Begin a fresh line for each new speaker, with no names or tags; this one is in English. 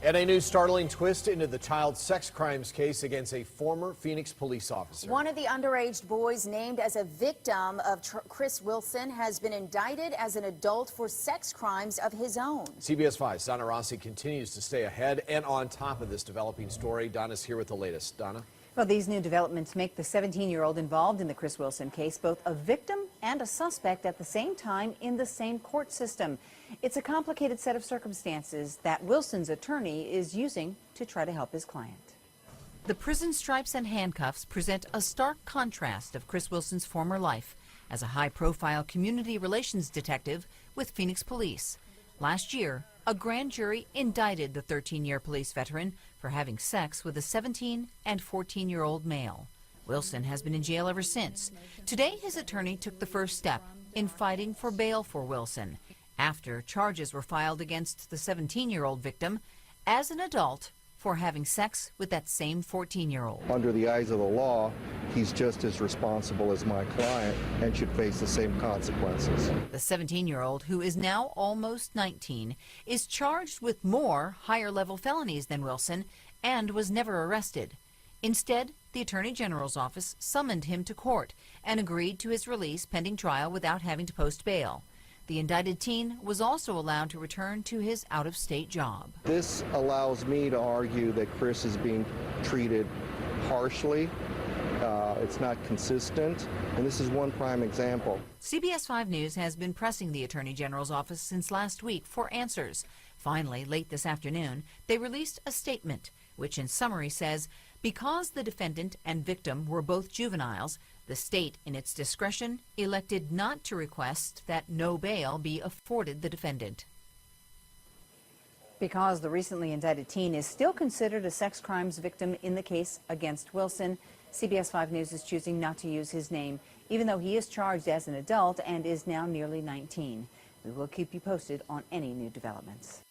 And a new startling twist into the child sex crimes case against a former Phoenix police officer.
One of the underage boys named as a victim of Chris Wilson has been indicted as an adult for sex crimes of his own.
CBS 5's Donna Rossi continues to stay ahead and on top of this developing story. Donna's here with the latest. Donna?
Well, these new developments make the 17-year-old involved in the Chris Wilson case both a victim and a suspect at the same time in the same court system. It's a complicated set of circumstances that Wilson's attorney is using to try to help his client.
The prison stripes and handcuffs present a stark contrast of Chris Wilson's former life as a high-profile community relations detective with Phoenix Police. Last year, a grand jury indicted the 13-year police veteran for having sex with a 17 and 14-year-old male. Wilson has been in jail ever since. Today, his attorney took the first step in fighting for bail for Wilson after charges were filed against the 17-year-old victim as an adult for having sex with that same 14-year-old.
Under the eyes of the law, he's just as responsible as my client and should face the same consequences.
The 17-year-old, who is now almost 19, is charged with more higher-level felonies than Wilson and was never arrested. Instead, the Attorney General's office summoned him to court and agreed to his release pending trial without having to post bail. The indicted teen was also allowed to return to his out-of-state job.
This allows me to argue that Chris is being treated harshly. It's not consistent, and this is one prime example.
CBS 5 News has been pressing the Attorney General's office since last week for answers. Finally, late this afternoon, they released a statement, which in summary says, because the defendant and victim were both juveniles, the state, in its discretion, elected not to request that no bail be afforded the defendant.
Because the recently indicted teen is still considered a sex crimes victim in the case against Wilson, CBS 5 News is choosing not to use his name, even though he is charged as an adult and is now nearly 19. We will keep you posted on any new developments.